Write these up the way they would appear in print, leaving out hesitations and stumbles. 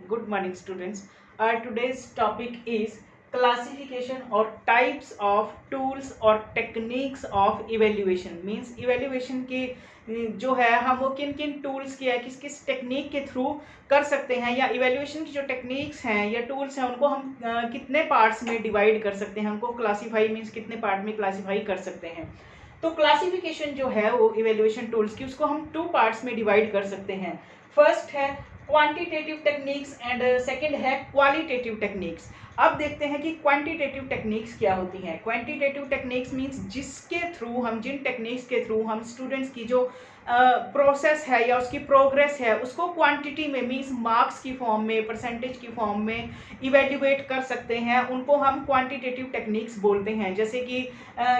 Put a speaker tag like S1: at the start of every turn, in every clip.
S1: Good morning, students. Today's topic is classification or types of tools or techniques of evaluation. Means evaluation के जो है हम वो किन किन टूल्स की है किस किस टेक्निक के थ्रू कर सकते हैं, या इवेल्युएशन की जो टेक्निक्स हैं या टूल्स हैं उनको हम कितने पार्ट्स में डिवाइड कर सकते हैं, उनको क्लासीफाई मीन्स कितने पार्ट में क्लासीफाई कर सकते हैं। तो क्लासिफिकेशन जो है वो इवेल्युएशन टूल्स की, उसको हम टू पार्ट्स में डिवाइड कर सकते हैं। फर्स्ट है क्वांटिटेटिव टेक्निक्स एंड सेकंड है क्वालिटेटिव टेक्निक्स। अब देखते हैं कि क्वांटिटेटिव टेक्निक्स क्या होती हैं। क्वांटिटेटिव टेक्निक्स मींस जिसके थ्रू हम जिन टेक्निक्स के थ्रू हम स्टूडेंट्स की जो प्रोसेस है या उसकी प्रोग्रेस है उसको क्वांटिटी में मींस मार्क्स की फॉर्म में, परसेंटेज की फॉर्म में इवेल्युएट कर सकते हैं, उनको हम क्वांटिटेटिव टेक्निक्स बोलते हैं। जैसे कि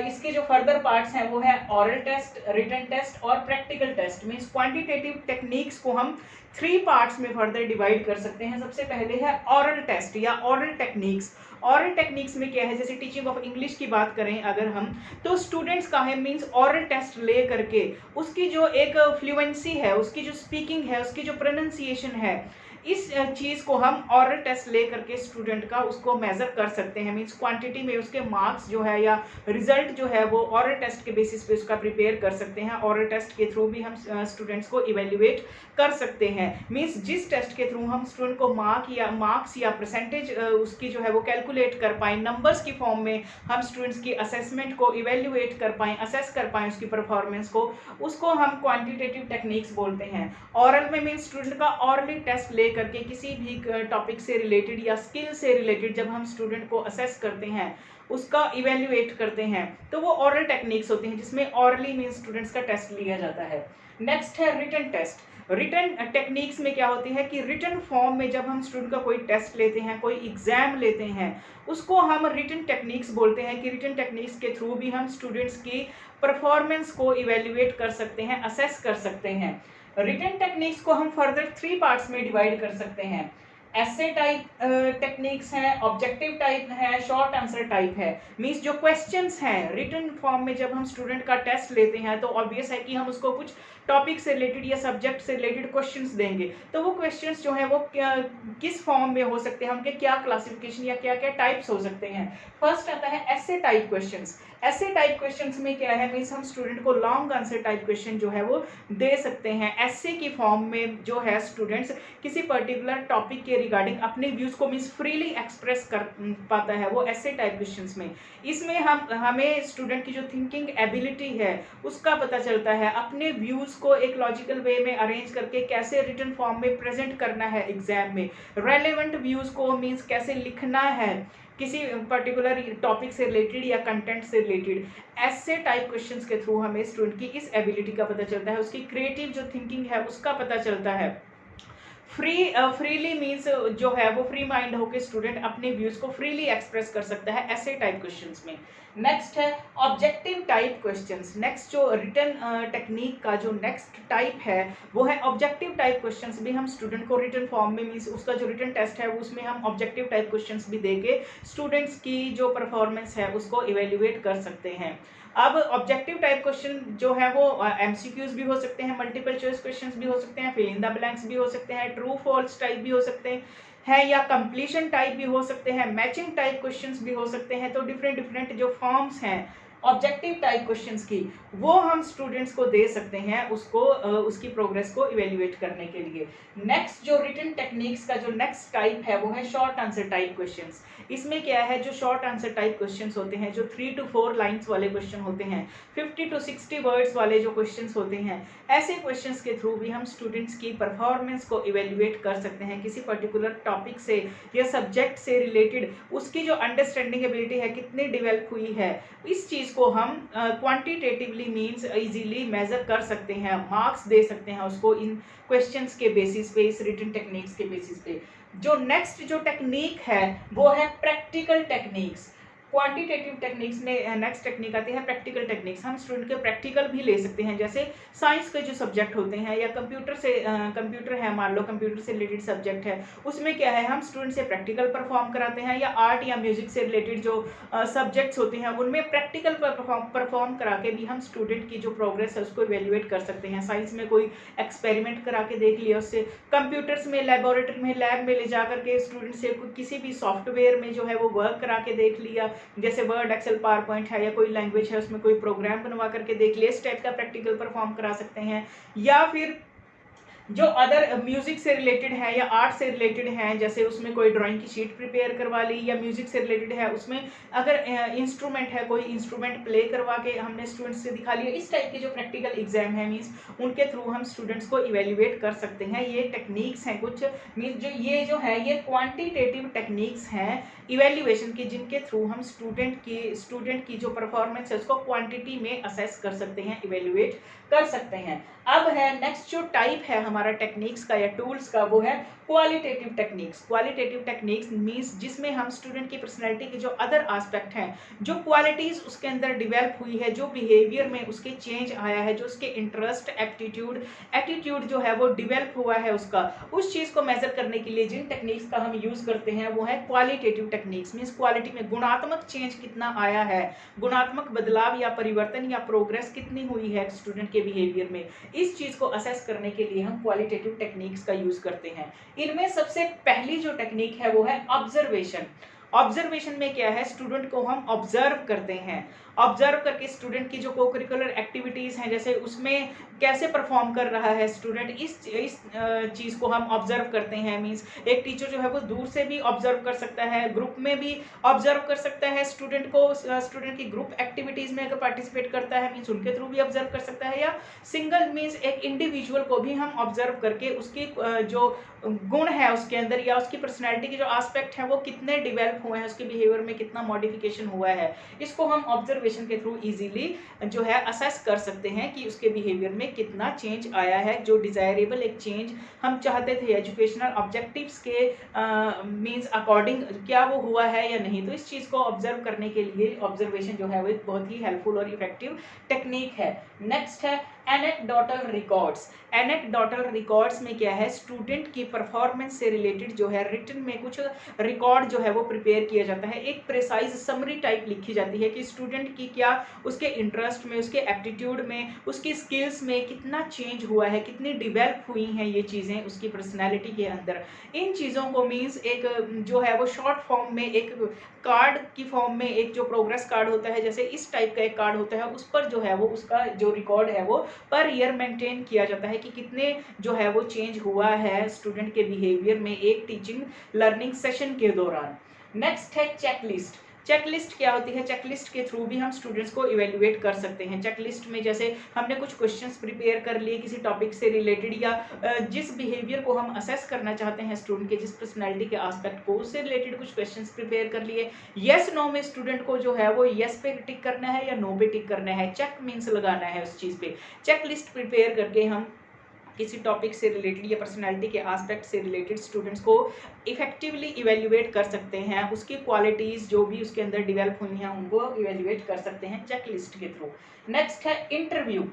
S1: इसके जो फर्दर पार्ट्स हैं वो है ऑरल टेस्ट, रिटन टेस्ट और practical test. Means quantitative techniques को हम थ्री पार्ट्स में फर्दर डिवाइड कर सकते हैं। सबसे पहले है ऑरल टेस्ट या ऑरल टेक्निक्स। ऑरल टेक्निक्स में क्या है, जैसे टीचिंग ऑफ इंग्लिश की बात करें अगर हम, तो स्टूडेंट्स का है मींस ऑरल टेस्ट ले करके उसकी जो एक फ्लुएंसी है, उसकी जो स्पीकिंग है, उसकी जो प्रोनाउंसिएशन है, इस चीज़ को हम ऑरल टेस्ट ले करके स्टूडेंट का उसको मेजर कर सकते हैं। मींस क्वांटिटी में उसके मार्क्स जो है या रिजल्ट जो है वो ऑरल टेस्ट के बेसिस पे उसका प्रिपेयर कर सकते हैं। ऑरल टेस्ट के थ्रू भी हम स्टूडेंट्स को इवेल्युएट कर सकते हैं। मींस जिस टेस्ट के थ्रू हम स्टूडेंट को मार्क्स या परसेंटेज उसकी जो है वो कैलकुलेट कर पाएँ, नंबर्स की फॉर्म में हम स्टूडेंट्स की असेसमेंट को इवेल्युएट कर पाएँ, असेस कर पाएँ उसकी परफॉर्मेंस को, उसको हम क्वांटिटेटिव टेक्निक्स बोलते हैं। ऑरल में मीन्स स्टूडेंट का ऑरली टेस्ट ले करके किसी भी टॉपिक से रिलेटेड या स्किल से रिलेटेड जब हम स्टूडेंट को असेस करते हैं, उसका इवेल्युएट करते हैं, तो वो ऑरल टेक्निक्स होती हैं जिसमें ऑरली मीन्स स्टूडेंट्स का टेस्ट लिया जाता है। नेक्स्ट है रिटन टेस्ट। रिटन टेक्निक्स में क्या होती है कि रिटन फॉर्म में जब हम स्टूडेंट का कोई टेस्ट लेते हैं, कोई एग्जाम लेते हैं, उसको हम रिटन टेक्निक्स बोलते हैं। कि रिटन टेक्निक्स के थ्रू भी हम स्टूडेंट्स की परफॉर्मेंस को इवेल्युएट कर सकते हैं, असेस कर सकते हैं। रिटन टेक्निक्स को हम फर्दर थ्री पार्ट्स में डिवाइड कर सकते हैं। ऐसे टाइप टेक्निक्स हैं, ऑब्जेक्टिव टाइप है, शॉर्ट आंसर टाइप है। मींस जो क्वेश्चंस हैं रिटन फॉर्म में जब हम स्टूडेंट का टेस्ट लेते हैं तो ऑब्वियस है कि हम उसको कुछ टॉपिक से रिलेटेड या सब्जेक्ट से रिलेटेड क्वेश्चंस देंगे। तो वो क्वेश्चंस जो है वो किस फॉर्म में हो सकते हैं, उनके क्या क्लासिफिकेशन या क्या क्या टाइप्स हो सकते हैं। फर्स्ट आता है ऐसे टाइप क्वेश्चंस। ऐसे टाइप क्वेश्चंस में क्या है, मीन्स हम स्टूडेंट को लॉन्ग आंसर टाइप क्वेश्चन जो है वो दे सकते हैं। ऐसे की फॉर्म में जो है स्टूडेंट्स किसी पर्टिकुलर टॉपिक के रिगार्डिंग अपने व्यूज को मीन्स फ्रीली एक्सप्रेस कर पाता है, वो ऐसे टाइप क्वेश्चंस में। इसमें हमें स्टूडेंट की जो थिंकिंग एबिलिटी है उसका पता चलता है, अपने व्यूज को एक लॉजिकल वे में अरेंज करके कैसे रिटन फॉर्म में प्रेजेंट करना है एग्जाम में, रेलेवेंट व्यूज को मीन्स कैसे लिखना है किसी पर्टिकुलर टॉपिक से रिलेटेड या कंटेंट से रिलेटेड। ऐसे टाइप क्वेश्चंस के थ्रू हमें स्टूडेंट की इस एबिलिटी का पता चलता है, उसकी क्रिएटिव जो थिंकिंग है उसका पता चलता है। फ्रीली मीन्स जो है वो फ्री माइंड होकर स्टूडेंट अपने व्यूज को फ्रीली एक्सप्रेस कर सकता है ऐसे टाइप क्वेश्चंस में। नेक्स्ट है ऑब्जेक्टिव टाइप क्वेश्चंस। नेक्स्ट जो रिटन टेक्निक का जो नेक्स्ट टाइप है वो है ऑब्जेक्टिव टाइप क्वेश्चंस। भी हम स्टूडेंट को रिटन फॉर्म में मीन्स उसका जो रिटन टेस्ट है उसमें हम ऑब्जेक्टिव टाइप क्वेश्चंस भी देके स्टूडेंट्स की जो परफॉर्मेंस है उसको इवेल्युएट कर सकते हैं। अब ऑब्जेक्टिव टाइप क्वेश्चन जो है वो एमसीक्यूज भी हो सकते हैं, मल्टीपल चॉइस क्वेश्चंस भी हो सकते हैं, फिल इन द ब्लैंक्स भी हो सकते हैं, ट्रू फॉल्स टाइप भी हो सकते हैं या कंप्लीशन टाइप भी हो सकते हैं, मैचिंग टाइप क्वेश्चंस भी हो सकते हैं। तो डिफरेंट डिफरेंट जो फॉर्म्स हैं ऑब्जेक्टिव टाइप क्वेश्चंस की वो हम स्टूडेंट्स को दे सकते हैं उसको उसकी प्रोग्रेस को इवेल्युएट करने के लिए। नेक्स्ट जो रिटन टेक्निक्स का जो नेक्स्ट टाइप है वो है शॉर्ट आंसर टाइप क्वेश्चंस। इसमें क्या है, जो शॉर्ट आंसर टाइप क्वेश्चंस होते हैं, जो 3 to 4 लाइंस वाले क्वेश्चन होते हैं, 50 to 60 वर्ड्स वाले जो क्वेश्चंस होते हैं, ऐसे क्वेश्चंस के थ्रू भी हम स्टूडेंट्स की परफॉर्मेंस को इवेल्युएट कर सकते हैं। किसी पर्टिकुलर टॉपिक से या सब्जेक्ट से रिलेटेड उसकी जो अंडरस्टैंडिंग एबिलिटी है कितनी डेवलप हुई है, इस चीज़ को हम क्वांटिटेटिवली मीन्स इजीली मेजर कर सकते हैं, मार्क्स दे सकते हैं उसको इन क्वेश्चंस के बेसिस पे, इस रिटन टेक्निक्स के बेसिस पे। जो नेक्स्ट जो टेक्निक है वो है प्रैक्टिकल टेक्निक्स। क्वांटिटेटिव टेक्निक्स में नेक्स्ट टेक्निक आती है प्रैक्टिकल टेक्निक्स। हम स्टूडेंट के प्रैक्टिकल भी ले सकते हैं, जैसे साइंस के जो सब्जेक्ट होते हैं या कंप्यूटर है, मान लो कंप्यूटर से रिलेटेड सब्जेक्ट है, उसमें क्या है हम स्टूडेंट से प्रैक्टिकल परफॉर्म कराते हैं, या आर्ट या म्यूजिक से रिलेटेड जो सब्जेक्ट्स होते हैं उनमें प्रैक्टिकल परफॉर्म करा के भी हम स्टूडेंट की जो प्रोग्रेस है उसको इवेल्युएट कर सकते हैं। साइंस में कोई एक्सपेरिमेंट करा के देख लिया उससे, कंप्यूटर्स में लेबोरेटरी में लैब में ले जा करके स्टूडेंट से किसी भी सॉफ्टवेयर में जो है वो वर्क करा के देख लिया, जैसे वर्ड, एक्सेल, पावर पॉइंट है या कोई लैंग्वेज है उसमें कोई प्रोग्राम बनवा करके देख लिया, इस टाइप का प्रैक्टिकल परफॉर्म करा सकते हैं। या फिर जो अदर म्यूजिक से रिलेटेड है या आर्ट से रिलेटेड है, जैसे उसमें कोई ड्राइंग की शीट प्रिपेयर करवा ली, या म्यूजिक से रिलेटेड है उसमें अगर इंस्ट्रूमेंट है कोई इंस्ट्रूमेंट प्ले करवा के हमने स्टूडेंट्स से दिखा लिया, इस टाइप के जो प्रैक्टिकल एग्जाम है मीन्स उनके थ्रू हम स्टूडेंट्स को इवेल्युएट कर सकते हैं। ये टेक्निक्स हैं कुछ, मीन्स जो है ये क्वांटिटेटिव टेक्निक्स हैं इवेल्युएशन की, जिनके थ्रू हम स्टूडेंट की जो परफॉर्मेंस है उसको क्वांटिटी में असेस कर सकते हैं, इवेल्युएट कर सकते हैं। अब है नेक्स्ट जो टाइप है हमारा टेक्निक्स का या टूल्स का, वो है qualitative techniques. Qualitative techniques means जिसमें हम स्टूडेंट की पर्सनैलिटी के जो अदर एस्पेक्ट हैं, जो क्वालिटीज उसके अंदर डेवलप हुई है, जो बिहेवियर में उसके चेंज आया है, जो उसके इंटरेस्ट, एटीट्यूड जो है वो डेवलप हुआ है उसका, उस चीज को मेजर करने के लिए जिन टेक्निक्स का हम यूज करते हैं वो है क्वालिटेटिव टेक्निक्स। मींस क्वालिटी में गुणात्मक चेंज कितना आया है, गुणात्मक बदलाव या परिवर्तन या प्रोग्रेस कितनी हुई है स्टूडेंट के बिहेवियर में, इस चीज को असेस करने के लिए हम क्वालिटेटिव टेक्निक्स का यूज करते हैं। इनमें सबसे पहली जो टेक्निक है वो है ऑब्जर्वेशन। ऑब्जर्वेशन में क्या है, स्टूडेंट को हम ऑब्जर्व करते हैं, ऑब्जर्व करके स्टूडेंट की जो को करिकुलर एक्टिविटीज हैं जैसे उसमें कैसे परफॉर्म कर रहा है स्टूडेंट, इस चीज को हम ऑब्जर्व करते हैं। मींस एक टीचर जो है वो दूर से भी ऑब्जर्व कर सकता है, ग्रुप में भी ऑब्जर्व कर सकता है स्टूडेंट को, स्टूडेंट की ग्रुप एक्टिविटीज में अगर पार्टिसिपेट करता है मींस उनके थ्रू भी ऑब्जर्व कर सकता है, या सिंगल मींस एक इंडिविजुअल को भी हम ऑब्जर्व करके उसकी जो गुण है उसके अंदर या उसकी पर्सनैलिटी के जो एस्पेक्ट है वो कितने डिवेल्प हुए हैं, उसके बिहेवियर में कितना मॉडिफिकेशन हुआ है, इसको हम ऑब्जर्वेशन के थ्रू इजीली जो है असेस कर सकते हैं कि उसके बिहेवियर में कितना चेंज आया है, जो डिजायरेबल एक चेंज हम चाहते थे एजुकेशनल ऑब्जेक्टिव्स के मींस अकॉर्डिंग क्या वो हुआ है या नहीं। तो इस चीज को ऑब्जर्व करने के लिए ऑब्जर्वेशन जो है वो एक बहुत ही हेल्पफुल और इफेक्टिव टेक्निक है। नेक्स्ट है एनेक्डोटल रिकॉर्ड्स। एनेक्डोटल रिकॉर्ड्स में क्या है, स्टूडेंट की परफॉर्मेंस से रिलेटेड जो है रिटन में कुछ रिकॉर्ड जो है वो प्रिपेयर किया जाता है, एक प्रिसाइज समरी टाइप लिखी जाती है कि स्टूडेंट की क्या उसके इंटरेस्ट में, उसके एप्टीट्यूड में, उसकी स्किल्स में कितना चेंज हुआ है, कितनी डिवेल्प हुई हैं ये चीज़ें उसकी पर्सनैलिटी के अंदर। इन चीज़ों को मीन्स एक जो है वो शॉर्ट फॉर्म में एक कार्ड की फॉर्म में एक जो प्रोग्रेस कार्ड होता है, जैसे इस टाइप का एक कार्ड होता है, उस पर जो है वो उसका जो रिकॉर्ड है वो पर ईयर मेंटेन किया जाता है कि कितने जो है वो चेंज हुआ है स्टूडेंट के बिहेवियर में एक टीचिंग लर्निंग सेशन के दौरान। नेक्स्ट है चेकलिस्ट। चेकलिस्ट क्या होती है, चेकलिस्ट के थ्रू भी हम स्टूडेंट्स को इवेल्युएट कर सकते हैं। चेकलिस्ट में जैसे हमने कुछ क्वेश्चंस प्रिपेयर कर लिए किसी टॉपिक से रिलेटेड, या जिस बिहेवियर को हम असेस करना चाहते हैं स्टूडेंट के, जिस पर्सनैलिटी के एस्पेक्ट को, उससे रिलेटेड कुछ क्वेश्चंस प्रिपेयर कर लिए, येस नो में स्टूडेंट को जो है वो येस पे टिक करना है या नो पे टिक करना है, चेक मीन्स लगाना है उस चीज़ पे। चेकलिस्ट प्रिपेयर करके हम किसी टॉपिक से रिलेटेड या पर्सनैलिटी के एस्पेक्ट से रिलेटेड स्टूडेंट्स को इफेक्टिवली इवेल्युएट कर सकते हैं, उसकी क्वालिटीज़ जो भी उसके अंदर डेवलप हुई हैं उनको इवेल्युएट कर सकते हैं चेकलिस्ट के थ्रू। नेक्स्ट है इंटरव्यू।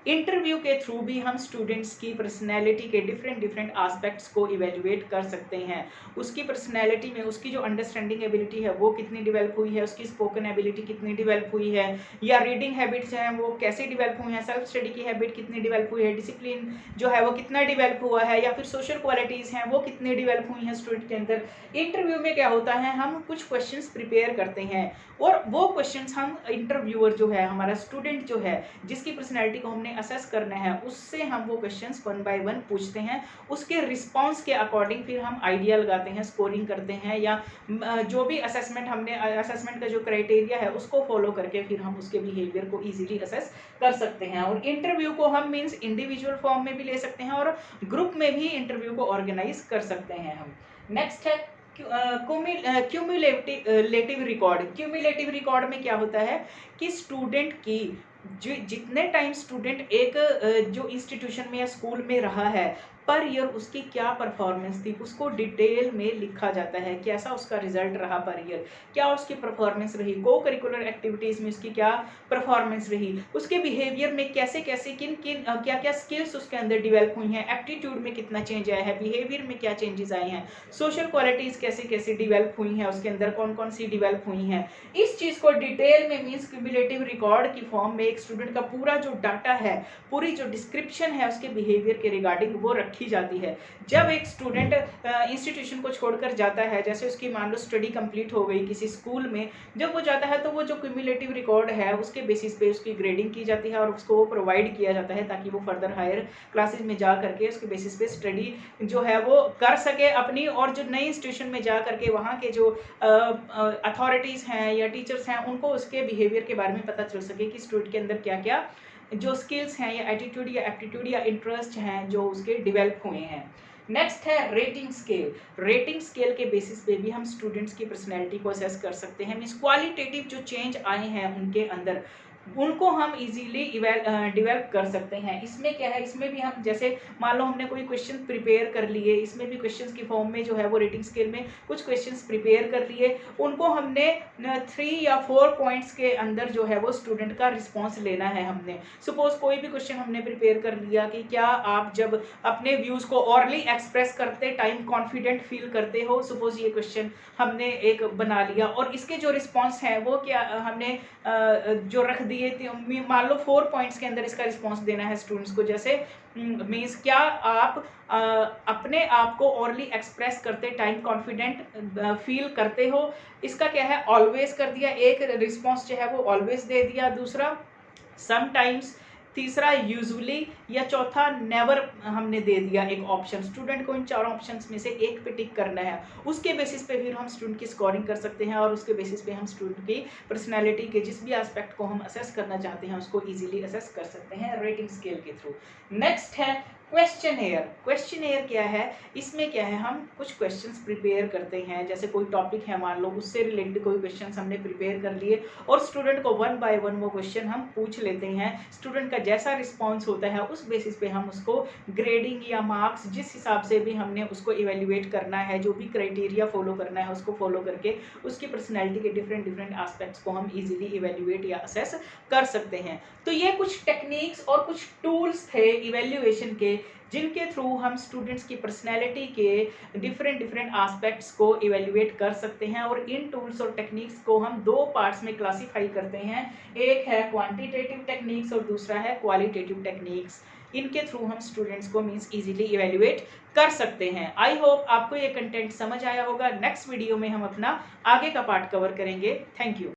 S1: इंटरव्यू के थ्रू भी हम स्टूडेंट्स की पर्सनैलिटी के डिफरेंट एस्पेक्ट्स को इवेल्युएट कर सकते हैं, उसकी पर्सनैलिटी में उसकी जो अंडरस्टैंडिंग एबिलिटी है वो कितनी डेवलप हुई है, उसकी स्पोकन एबिलिटी कितनी डेवलप हुई है, या रीडिंग हैबिट्स हैं वो कैसे डेवलप हुई हैं, सेल्फ स्टडी की हैबिट कितनी डेवलप हुई है, डिसिप्लिन जो है वो कितना डेवलप हुआ है, या फिर सोशल क्वालिटीज़ हैं वो कितनी डेवलप हुई हैं स्टूडेंट के अंदर। इंटरव्यू में क्या होता है, हम कुछ क्वेश्चंस प्रिपेयर करते हैं और वो क्वेश्चंस हम इंटरव्यूअर जो है हमारा स्टूडेंट जो है जिसकी पर्सनैलिटी को हमने असेस करना है उससे हम वो क्वेश्चंस 1 बाय 1 पूछते हैं, उसके रिस्पॉन्स के अकॉर्डिंग फिर हम आइडिया लगाते हैं, स्कोरिंग करते हैं, या जो भी असेसमेंट का जो क्राइटेरिया है उसको फॉलो करके फिर हम उसके बिहेवियर को ईजिली असेस कर सकते हैं। और इंटरव्यू को हम मीन्स इंडिविजुअल फॉर्म में भी ले सकते हैं और ग्रुप में भी इंटरव्यू को ऑर्गेनाइज कर सकते हैं हम। नेक्स्ट है क्यूमुलेटिव रिकॉर्ड। क्यूमुलेटिव रिकॉर्ड में क्या होता है कि स्टूडेंट की जितने टाइम स्टूडेंट एक जो इंस्टीट्यूशन में या स्कूल में रहा है पर ईयर उसकी क्या परफॉर्मेंस थी उसको डिटेल में लिखा जाता है, कैसा उसका रिजल्ट रहा पर ईयर, क्या उसकी परफॉर्मेंस रही, को करिकुलर एक्टिविटीज़ में उसकी क्या परफॉर्मेंस रही, उसके बिहेवियर में कैसे कैसे किन किन क्या क्या स्किल्स उसके अंदर डेवलप हुई हैं, एप्टीट्यूड में कितना चेंज आया है, बिहेवियर में क्या चेंजेस आए हैं, सोशल क्वालिटीज़ कैसे कैसे डेवलप हुई हैं, उसके अंदर कौन कौन सी डेवलप हुई हैं। इस चीज़ को डिटेल में मीन्स क्यूमुलेटिव रिकॉर्ड की फॉर्म में एक स्टूडेंट का पूरा जो डाटा है, पूरी जो डिस्क्रिप्शन है उसके बिहेवियर के रिगार्डिंग वो रखी जाती है। जब एक स्टूडेंट इंस्टीट्यूशन को छोड़कर जाता है, जैसे उसकी मान लो स्टडी कंप्लीट हो गई किसी स्कूल में, जब वो जाता है तो वो जो क्यूमुलेटिव रिकॉर्ड है उसके बेसिस पे उसकी ग्रेडिंग की जाती है और उसको वो प्रोवाइड किया जाता है ताकि वो फर्दर हायर क्लासेस में जा करके उसके बेसिस पे स्टडी जो है वो कर सके अपनी, और जो नई इंस्टीट्यूशन में जा करके वहाँ के जो अथॉरिटीज़ हैं या टीचर्स हैं उनको उसके बिहेवियर के बारे में पता चल सके कि स्टूडेंट के अंदर क्या क्या जो स्किल्स हैं या एटीट्यूड या एप्टीट्यूड या इंटरेस्ट हैं जो उसके डेवलप हुए हैं। नेक्स्ट है रेटिंग स्केल। रेटिंग स्केल के बेसिस पे भी हम स्टूडेंट्स की पर्सनैलिटी को असेस कर सकते हैं, मीन्स क्वालिटेटिव जो चेंज आए हैं उनके अंदर उनको हम इजीली डेवलप कर सकते हैं। इसमें क्या है, इसमें भी हम जैसे मान लो हमने कोई क्वेश्चन प्रिपेयर कर लिए, इसमें भी क्वेश्चंस की फॉर्म में जो है वो रेटिंग स्केल में कुछ क्वेश्चंस प्रिपेयर कर लिए, उनको हमने 3 या 4 पॉइंट्स के अंदर जो है वो स्टूडेंट का रिस्पॉन्स लेना है। हमने सपोज कोई भी क्वेश्चन हमने प्रिपेयर कर लिया कि क्या आप जब अपने व्यूज़ को ऑरली एक्सप्रेस करते टाइम कॉन्फिडेंट फील करते हो, सपोज ये क्वेश्चन हमने एक बना लिया और इसके जो रिस्पॉन्स है वो क्या हमने जो रख दिए थे, मान लो 4 पॉइंट्स के अंदर इसका रिस्पॉन्स देना है स्टूडेंट्स को। जैसे मीन्स क्या आप अपने आप को ओरली एक्सप्रेस करते टाइम कॉन्फिडेंट फील करते हो, इसका क्या है ऑलवेज कर दिया, एक रिस्पॉन्स जो है वो ऑलवेज दे दिया, दूसरा समटाइम्स, तीसरा यूजुअली, या चौथा नेवर हमने दे दिया एक ऑप्शन। स्टूडेंट को इन चारों ऑप्शंस में से एक पे टिक करना है, उसके बेसिस पे फिर हम स्टूडेंट की स्कोरिंग कर सकते हैं और उसके बेसिस पे हम स्टूडेंट की पर्सनैलिटी के जिस भी एस्पेक्ट को हम असेस करना चाहते हैं उसको इजीली असेस कर सकते हैं रेटिंग स्केल के थ्रू। नेक्स्ट है क्वेश्चनेयर। क्वेश्चनेयर क्या है, इसमें क्या है हम कुछ क्वेश्चंस प्रिपेयर करते हैं, जैसे कोई टॉपिक है मान लो उससे रिलेटेड कोई क्वेश्चंस हमने प्रिपेयर कर लिए और स्टूडेंट को 1 बाय 1 वो क्वेश्चन हम पूछ लेते हैं। स्टूडेंट का जैसा रिस्पॉन्स होता है उस बेसिस पे हम उसको ग्रेडिंग या मार्क्स जिस हिसाब से भी हमने उसको इवेल्युएट करना है, जो भी क्राइटेरिया फॉलो करना है उसको फॉलो करके उसकी पर्सनैलिटी के डिफरेंट डिफरेंट एस्पेक्ट्स को हम इजीली इवेल्युएट या असेस कर सकते हैं। तो ये कुछ टेक्निक्स और कुछ टूल्स थे इवेल्युएशन के जिनके थ्रू हम स्टूडेंट्स की पर्सनैलिटी के डिफरेंट डिफरेंट एस्पेक्ट्स को इवेल्युएट कर सकते हैं। और इन टूल्स और टेक्निक्स को हम 2 पार्ट्स में क्लासीफाई करते हैं, एक है क्वांटिटेटिव टेक्निक्स और दूसरा है क्वालिटेटिव टेक्निक्स। इनके थ्रू हम स्टूडेंट्स को मीन्स इजीली इवेल्युएट कर सकते हैं। आई होप आपको ये कंटेंट समझ आया होगा। नेक्स्ट वीडियो में हम अपना आगे का पार्ट कवर करेंगे। Thank you.